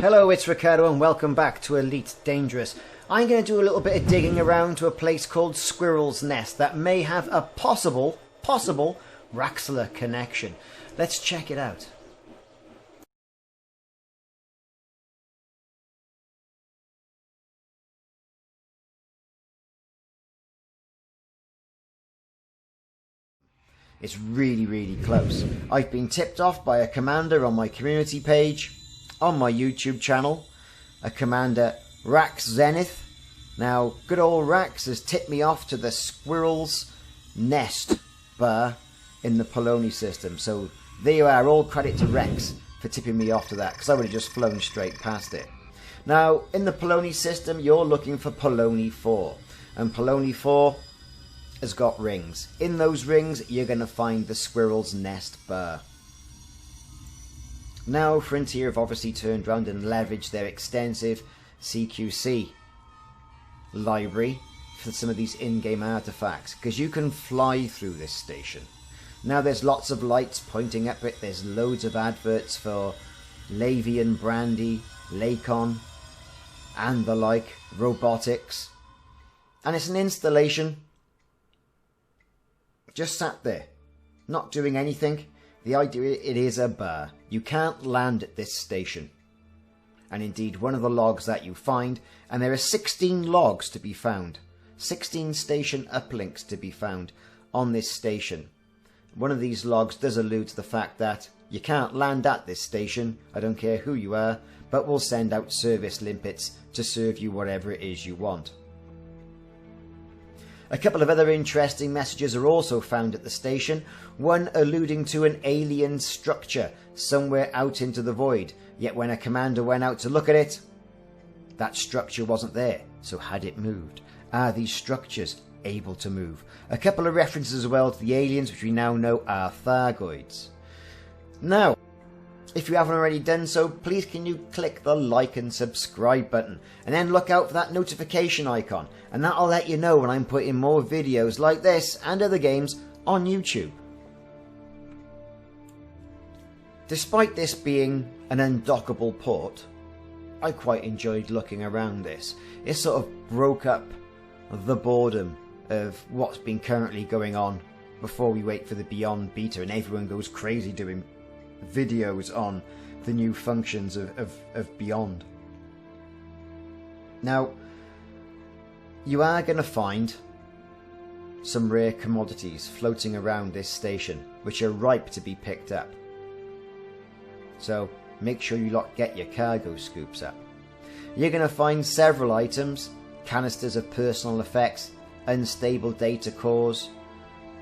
Hello, it's Ricardo and welcome back to Elite Dangerous. I'm going to do a little bit of digging around to a place called Squirrel's Nest that may have a possible Raxxla connection. Let's check it out. It's really close. I've been tipped off by a commander on my community page, on my YouTube channel, a commander Raxxla. Now, good old Rax has tipped me off to the Squirrel's Nest bar in the Pleione system. So there you are, all credit to Rex for tipping me off to that, because I would have just flown straight past it. Now, in the Pleione system, you're looking for Pleione 4. And Pleione 4 has got rings. In those rings, you're going to find the Squirrel's Nest bar. Now, Frontier have obviously turned around and leveraged their extensive CQC library for some of these in-game artifacts, because you can fly through this station. Now, there's lots of lights pointing up it. There's loads of adverts for Lavian, Brandy, Lacon, and the like, robotics. And it's an installation just sat there, not doing anything. The idea, it is a bar. You can't land at this station. And indeed, one of the logs that you find, and there are 16 logs to be found, 16 station uplinks to be found on this station. One of these logs does allude to the fact that you can't land at this station, I don't care who you are, but we'll send out service limpets to serve you whatever it is you want. A couple of other interesting messages are also found at the station, one alluding to an alien structure somewhere out into the void, yet when a commander went out to look at it, that structure wasn't there. So had it moved? Are these structures able to move? A couple of references as well to the aliens, which we now know are Thargoids. Now, if you haven't already done so, please can you click the like and subscribe button, and then look out for that notification icon, and that'll let you know when I'm putting more videos like this and other games on YouTube. Despite this being an undockable port, I quite enjoyed looking around this. It sort of broke up the boredom of what's been currently going on before we wait for the Beyond beta and everyone goes crazy doing videos on the new functions of Beyond. Now, you are going to find some rare commodities floating around this station which are ripe to be picked up. So make sure you get your cargo scoops up. You're going to find several items, canisters of personal effects, unstable data cores,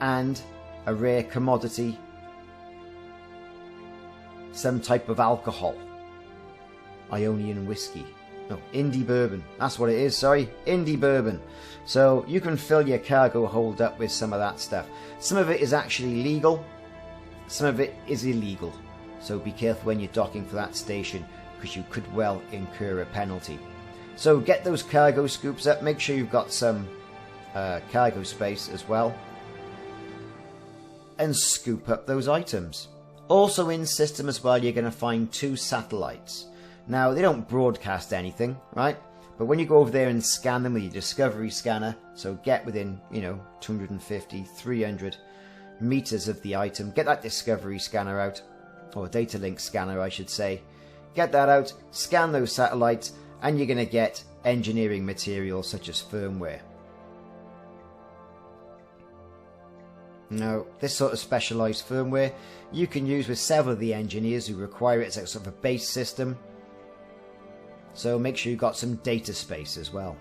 and a rare commodity, some type of alcohol. Ionian whiskey. No, indie bourbon. That's what it is, sorry. Indie bourbon. So you can fill your cargo hold up with some of that stuff. Some of it is actually legal. Some of it is illegal. So be careful when you're docking for that station, because you could well incur a penalty. So get those cargo scoops up. Make sure you've got some cargo space as well. And scoop up those items. Also in system as well, you're going to find 2 satellites. Now, they don't broadcast anything, right? But when you go over there and scan them with your Discovery scanner, so get within, 250, 300 meters of the item, get that Discovery scanner out, or data link scanner, I should say. Get that out, scan those satellites, and you're going to get engineering materials such as firmware. Now, this sort of specialised firmware you can use with several of the engineers who require it as a sort of a base system. So make sure you've got some data space as well.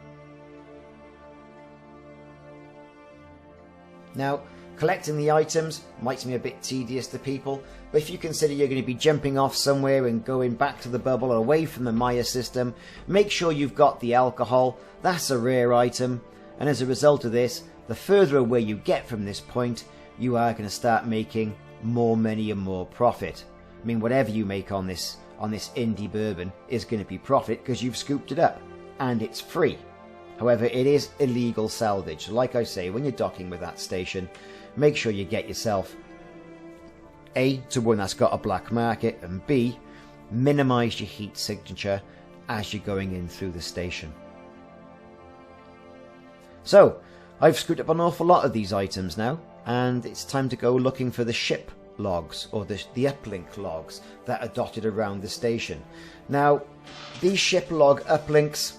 Now, collecting the items might seem a bit tedious to people, but if you consider you're going to be jumping off somewhere and going back to the bubble or away from the Maia system, make sure you've got the alcohol. That's a rare item, and as a result of this, the further away you get from this point, you are going to start making more money and more profit. I mean, whatever you make on this indie bourbon is going to be profit because you've scooped it up and it's free. However, it is illegal salvage. Like I say, when you're docking with that station, make sure you get yourself A, to one that's got a black market, and B, Minimize your heat signature as you're going in through the station. So, I've screwed up an awful lot of these items now, and it's time to go looking for the ship logs, or the uplink logs that are dotted around the station. Now, these ship log uplinks,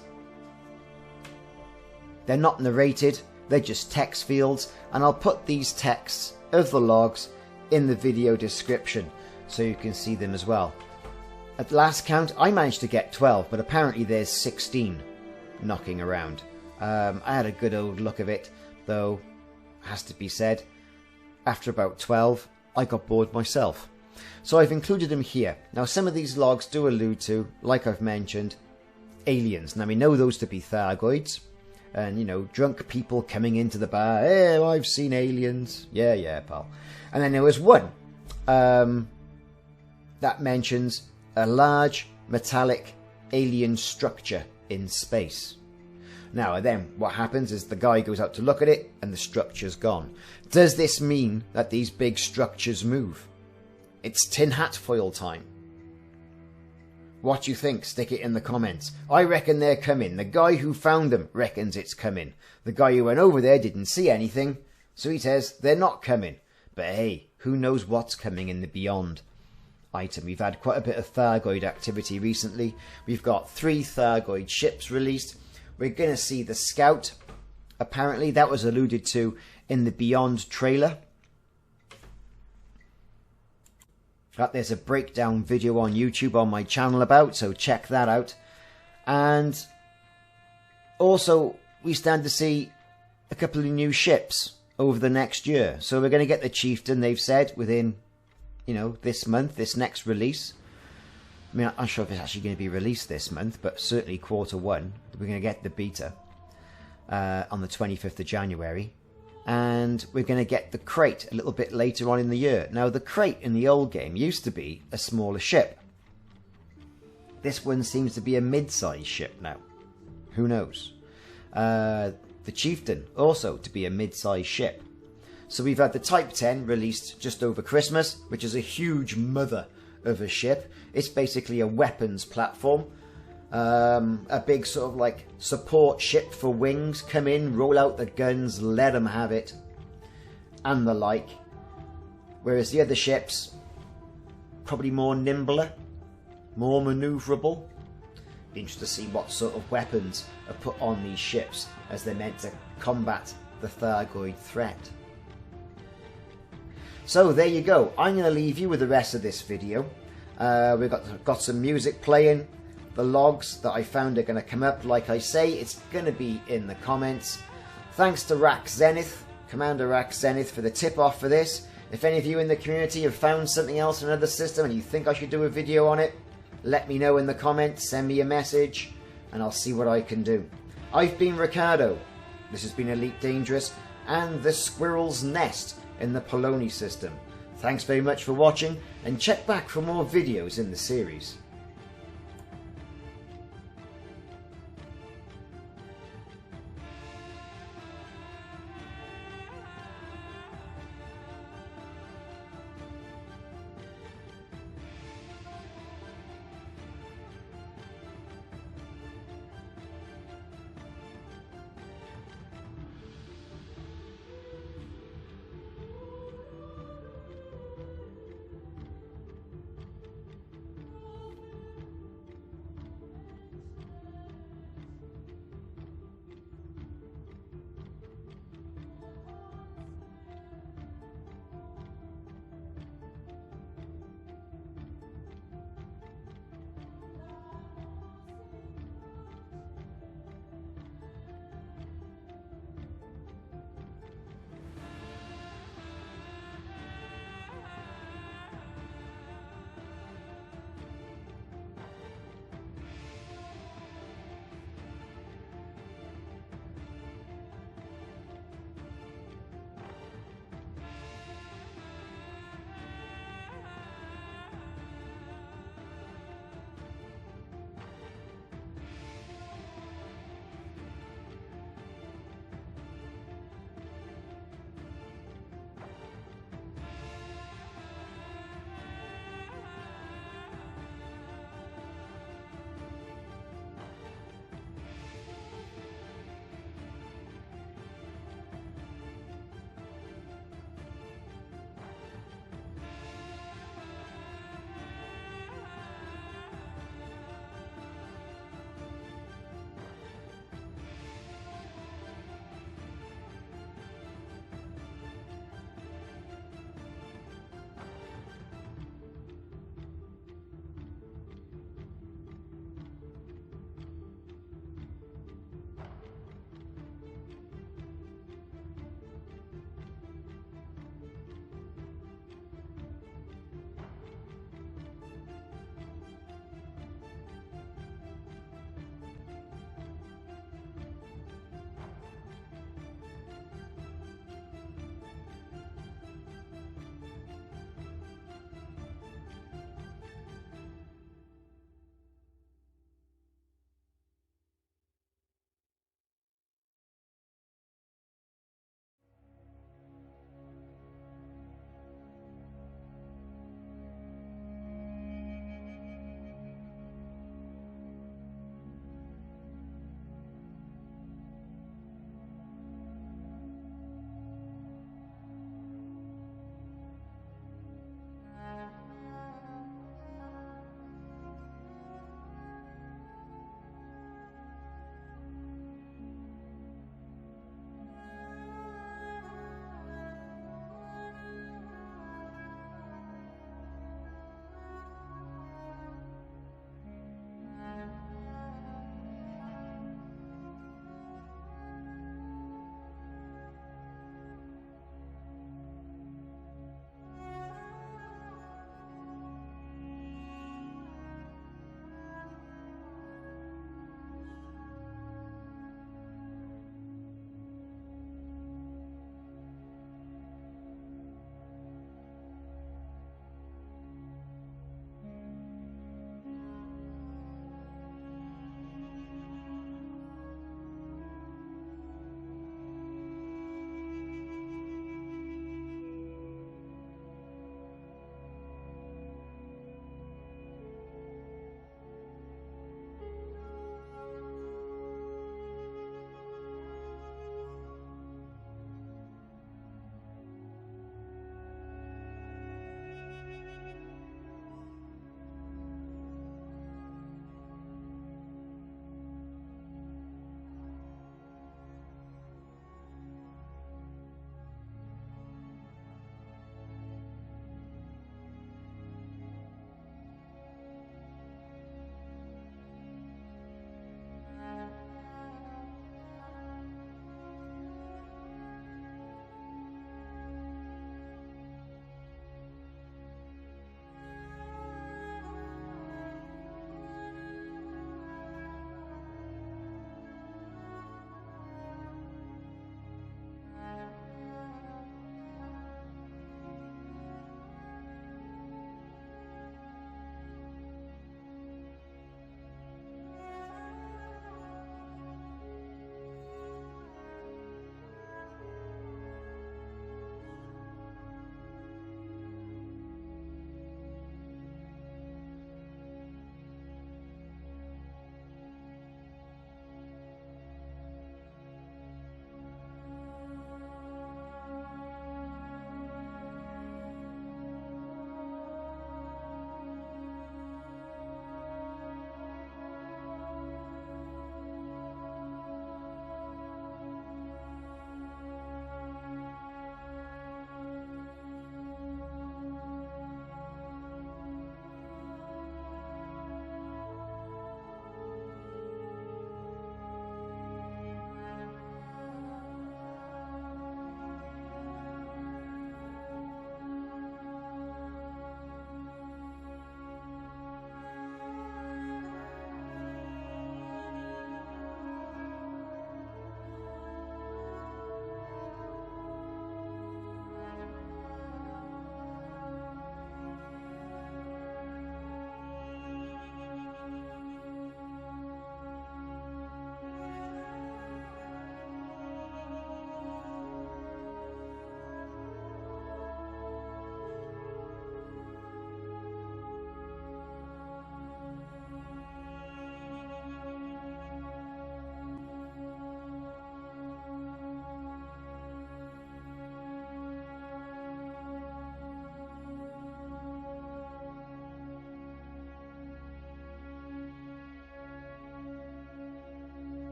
they're not narrated, they're just text fields, and I'll put these texts of the logs in the video description so you can see them as well. At last count, I managed to get 12, but apparently there's 16 knocking around. I had a good old look of it, though, has to be said, after about 12, I got bored myself. So I've included them here. Now, some of these logs do allude to, like I've mentioned, aliens. Now, we know those to be Thargoids, and, you know, drunk people coming into the bar, hey, I've seen aliens. Yeah, pal. And then there was one that mentions a large metallic alien structure in space. Now, then, what happens is the guy goes out to look at it, and the structure's gone. Does this mean that these big structures move? It's tin hat foil time. What do you think? Stick it in the comments. I reckon they're coming. The guy who found them reckons it's coming. The guy who went over there didn't see anything, so he says they're not coming. But hey, who knows what's coming in the beyond item. We've had quite a bit of Thargoid activity recently. We've got 3 Thargoid ships released. We're going to see the Scout. Apparently that was alluded to in the Beyond trailer. There's a breakdown video on YouTube on my channel about, so check that out. And also we stand to see a couple of new ships over the next year. So we're going to get the Chieftain, they've said, within, you know, this month, this next release. I mean, I'm not sure if it's actually going to be released this month, but certainly Q1. We're going to get the beta on the 25th of January. And we're going to get the crate a little bit later on in the year. Now, the crate in the old game used to be a smaller ship. This one seems to be a mid-sized ship now. Who knows? The Chieftain, also to be a mid-sized ship. So we've had the Type 10 released just over Christmas, which is a huge mother of a ship. It's basically a weapons platform. A big sort of like support ship for wings. Come in, roll out the guns, let them have it, and the like. Whereas the other ships, probably more nimbler, more manoeuvrable. Be interested to see what sort of weapons are put on these ships as they're meant to combat the Thargoid threat. So there you go. I'm going to leave you with the rest of this video. We've got some music playing. The logs that I found are going to come up. Like I say, it's going to be in the comments. Thanks to Commander Rax Zenith, for the tip-off for this. If any of you in the community have found something else in another system and you think I should do a video on it, let me know in the comments, send me a message, and I'll see what I can do. I've been Ricardo. This has been Elite Dangerous and the Squirrel's Nest in the Pleione system. Thanks very much for watching, and check back for more videos in the series.